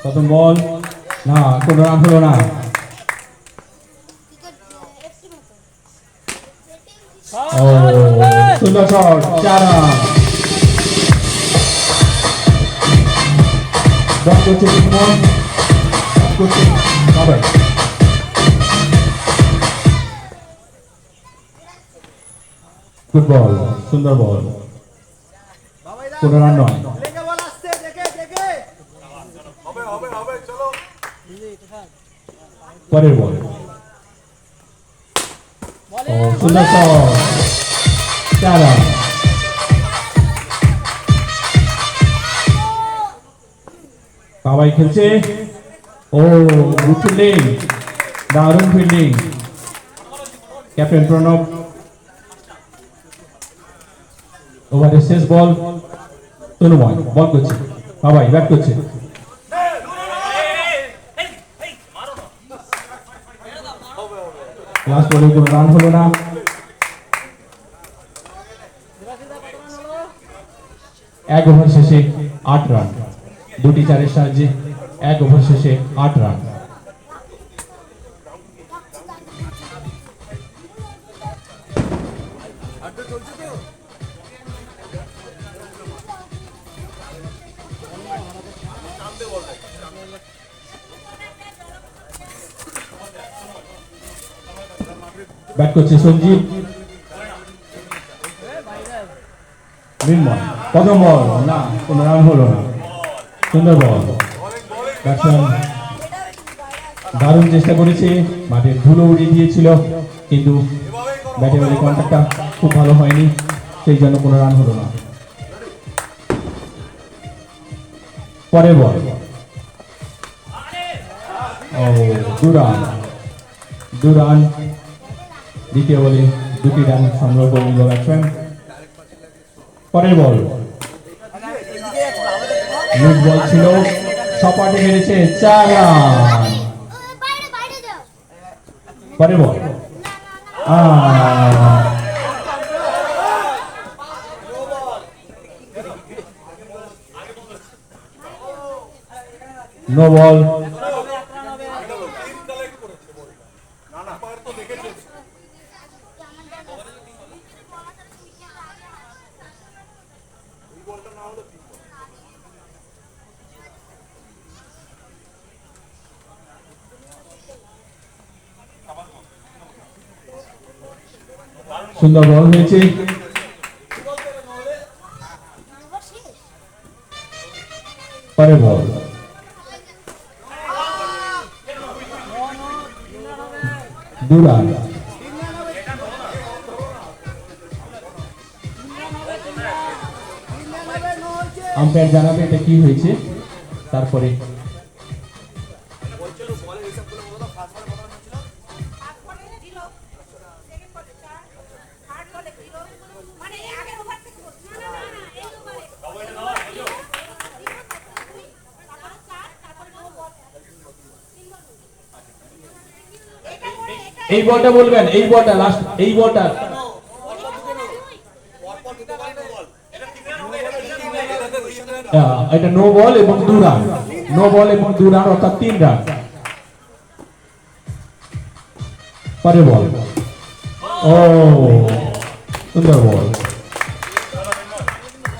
প্রথম বল না, কোনো রান হলো না। ও সুন্দর শট, 4 রান। বল করছে সুমন, করছে বাবাই। গুড বল, সুন্দর বল, কোনো রান নয়। পরের বল, ও সুন্দর শট, 4 রান। বাবাই খেলছে, ও গুড ফিল্ডিং, দারুণ ফিল্ডিং ক্যাপ্টেন প্রণব। ওভারের শেষ বল, তনুময় বল করছে, বাবাই ব্যাট করছে। লাস্ট বলে কোনো রান হলো না। এক ওভার শেষে 8 রান, দুটি চারের সাহায্যে এক ওভার শেষে 8 রান। ব্যাট করছে সঞ্জীব, মৃন্ময় প্রথম বল না, কোনো রান হলো না। সুন্দর বল, ব্যাটসম্যান দারুণ চেষ্টা করেছে, মাঠে ধুলো উড়িয়ে দিয়েছিল, কিন্তু ব্যাটে বলে কন্ট্যাক্টটা খুব ভালো হয়নি, সেই জন্য কোনো রান হলো না। পরের বল, ও 2 রান, 2 রান। দ্বিতীয় বলে 2টি রান সংগ্রহ করে নিল ব্যাটসম্যান। পরের বল, লুজ বল ছিল, সপাটে মেরেছে, 4 রান। পরের বল, নো বল। সুন্দর বল হয়েছে, পরের বল, 2 রান। আম্পায়ার জানাবে এটা কি হয়েছে, তারপরে এই বলটা বলবেন, এই বলটা লাস্ট, এই বলটা এটা নো বল এবং 2 রান, নো বল এবং 2 রান অর্থাৎ 3 রান। পরের বল, ও সুন্দর বল,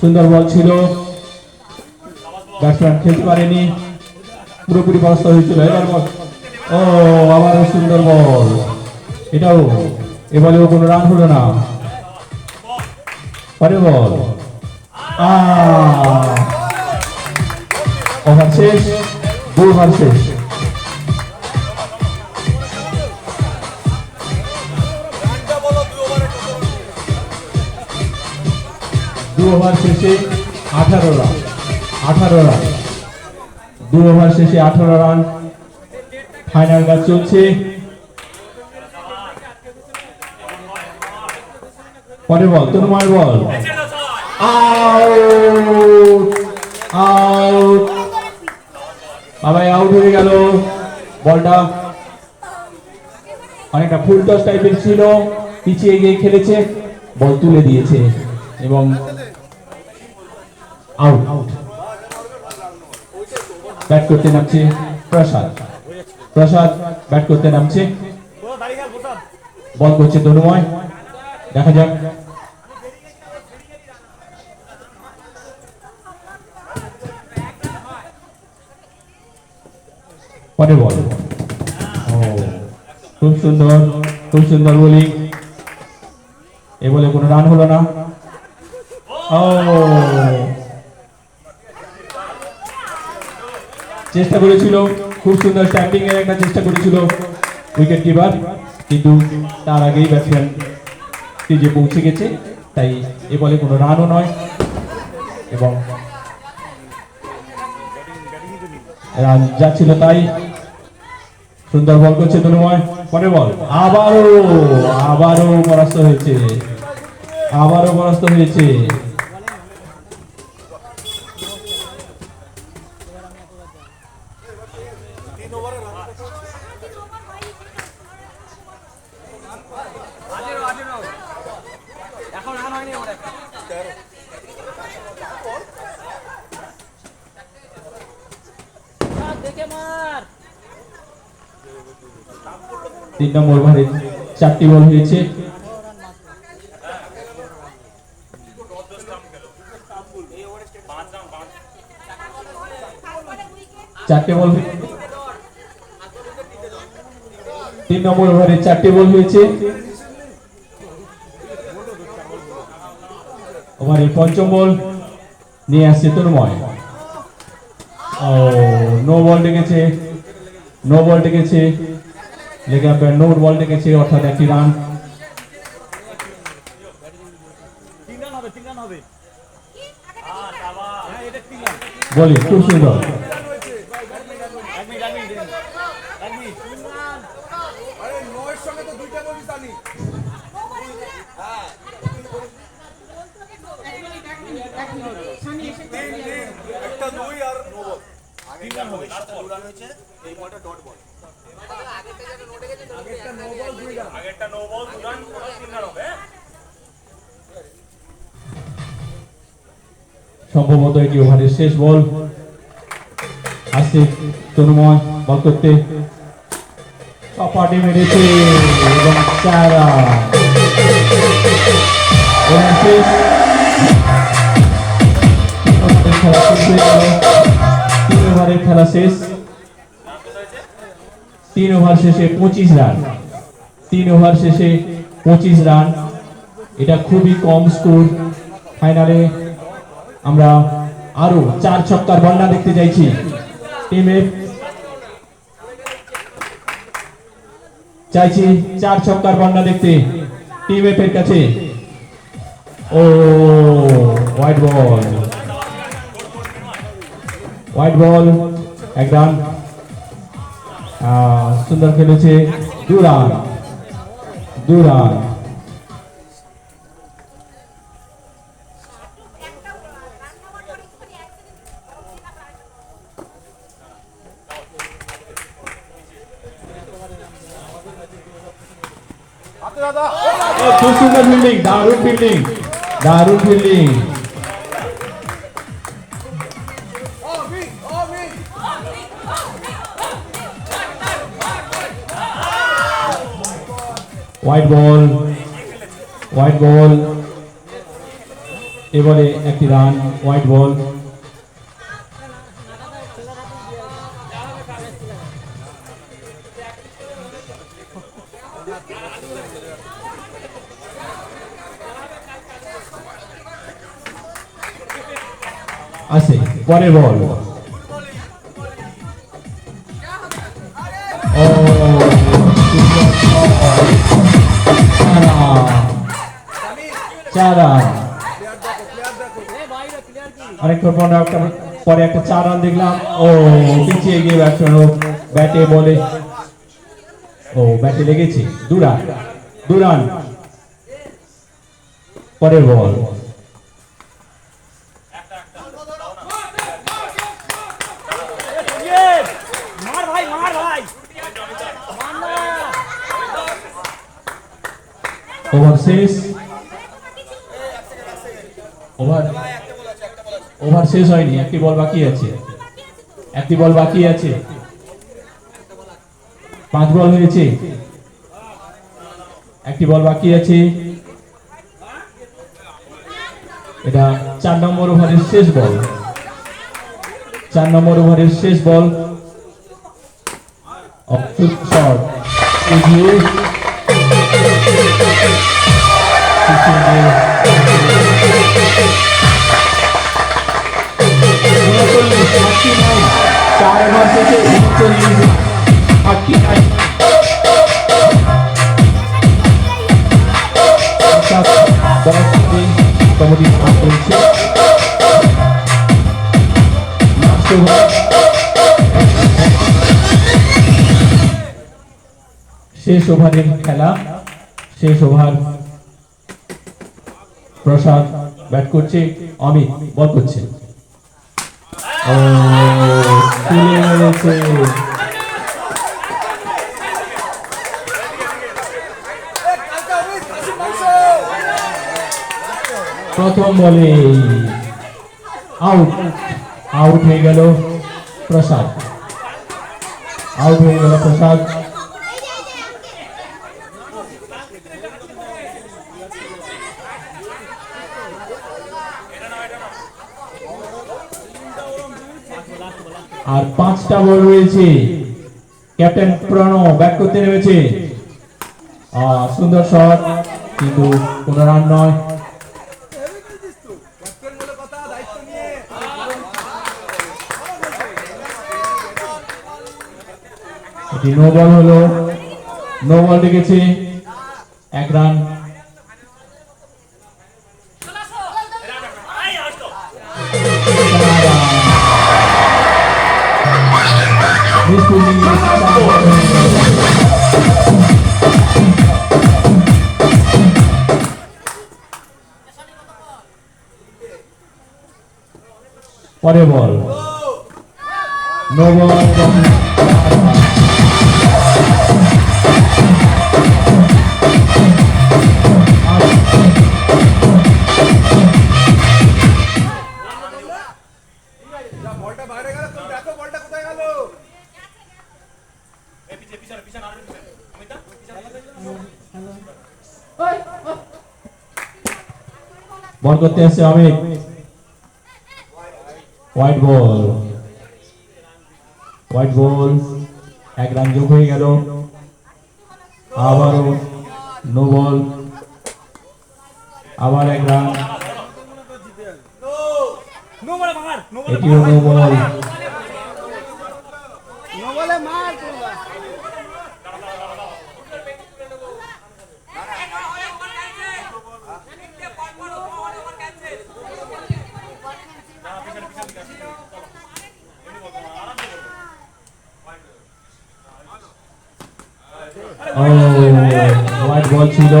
সুন্দর বল ছিল, ব্যাটসম্যান খেলতে পারেনি, পুরোপুরি ব্যবস্থা হয়েছিল। এবার বল, ও আবারও সুন্দর বল, এটাও এবারেও কোনো রান হলো না। পরের বল, ওভার শেষ, 2 ওভার শেষ। দু ওভার শেষে 18 রান, 18 রান, 2 ওভার শেষে 18 রান। ফাইনাল ম্যাচ চলছে। পরের বল, তনুময়ের বল, আউট, আউট, বাবাই আউট হয়ে গেল। বলটা অনেকটা ফুল টস টাইপের ছিল, পিছিয়ে গিয়ে খেলেছে, বল তুলে দিয়েছে এবং আউট। ব্যাট করতে নামছে প্রসাদ। প্রসাদ ব্যাট করতে নামছে, বল করছে তনুময়। দেখা যাক পরে বল। খুব সুন্দর, খুব সুন্দর বোলিং। এ বলে কোনো রান হলো না। চেষ্টা করেছিল, খুব সুন্দর স্ট্যাম্পিং এর একটা চেষ্টা করেছিল উইকেট কিপার, কিন্তু তার আগেই ব্যাটসম্যান যে পৌঁছে গেছে, তাই এ বলে কোনো রানও নয়। এবং রান যাচ্ছিল তাই। সুন্দর বল করছে তনুময়, পরে বল। আবারও পরাস্ত হয়েছে, আবারও পরাস্ত হয়েছে। তিন নম্বর ওভারে 4টি বল হয়েছে। চারটে বল, 3 নম্বর ওভারে 4টি বল হয়েছে। ওভারের পঞ্চম বল নিয়ে আসছে তনুময়। নো বল ডেকেছে, নো বল ডেকেছে, লেগ আম্পায়ার নো বল ডেকেছে, অর্থাৎ একটি রান। বলি খুব সুন্দর। সম্ভবত এটি ওভারের শেষ বল। আসছে তনুময় বল করতে, সপাটে মেরেছে এবং 4 রান। তিন ওভারের খেলা শেষ। 3 ওভার শেষে 25 রান। 3 ওভার শেষে 25 রান, এটা খুবই কম স্কোর। ফাইনালে আমরা আরো 4 ছক্কার বন্যা দেখতে চাইছি। টিমের চাইছি 4 ছক্কার বন্যা দেখতে টিম এফ এর কাছে। হোয়াইট বল, হোয়াইট বল, এক রান। সুন্দর খেলেছে, 2 রান, 2 রান। খুব সুন্দর ফিল্ডিং, দারুণ ফিল্ডিং, দারুণ fielding. White ball, white ball, এবারে একটি রান। হোয়াইট বল, আছে পরের বল। অনেকক্ষণ পরে একটা 4 রান দেখলাম। পিছিয়ে গিয়ে ব্যাটসম্যান ব্যাটে বলে ব্যাটে লেগেছে। 2 রান, 2 রান। পরের বল, ওভার শেষ। ওভার শেষ হয়নি, একটি বল বাকি আছে। একটি বল বাকি আছে, 5 বল হয়েছে, একটি বল বাকি আছে। এটা 4 নম্বর ওভারের শেষ বল, 4 নম্বর ওভারের শেষ বল। শট এগিয়ে শেষ ওভারের খেলা, শেষ ওভার। প্রসাদ ব্যাট করছে, অমিত বল করছে। ও তুলে মেরেছে। প্রথম বলে আউট, আউট হয়ে গেল প্রসাদ, আউট হয়ে গেল প্রসাদ। আর 5টা বল রয়েছে। ক্যাপ্টেন প্রণব ব্যাট করতে নেমেছে। সুন্দর শট, কিন্তু কোনো রান নয়। এটি নো বল হলো, নো বল দেখেছে, 1 রান। পরে বল, নো বল। বল করতে আসছে Amit, white ball, white ball. 1 run যোগ হয়ে গেল। আবারও নো বল, আবার 1 রান, এটিও নো বল। হোয়াইট বল ছিল,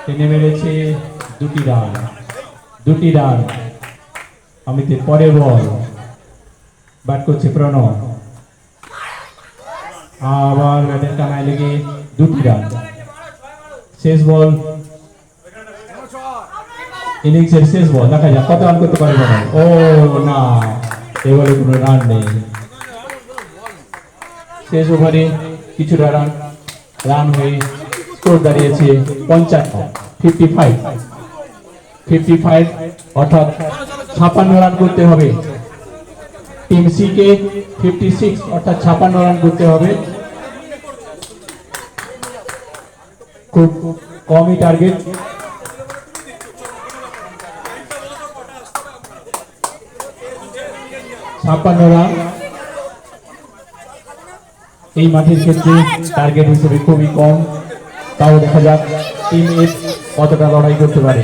টেনে মেরেছে। 2টি রান, 2টি রান। অমিতের পরে বল, ব্যাট করছে প্রণব, আবার ব্যাটের কানায় লেগে 2টি রান। শেষ বল, ইনিংসের শেষ বল, দেখা যাক কত রান করতে পারবে না। ও না, এবারে কোনো রান নেই। শেষ ওভারে কিছুটা রান রান হয়ে স্কোর দাঁড়িয়েছে 55, অর্থাৎ 56 রান করতে হবে। টিম সি কে 56 অর্থাৎ 56 রান করতে হবে। খুব কমই টার্গেট। রান এই মাঠের ক্ষেত্রে টার্গেট হিসেবে খুবই কম। তাও দেখা যাক টিম এফ কতটা লড়াই করতে পারে।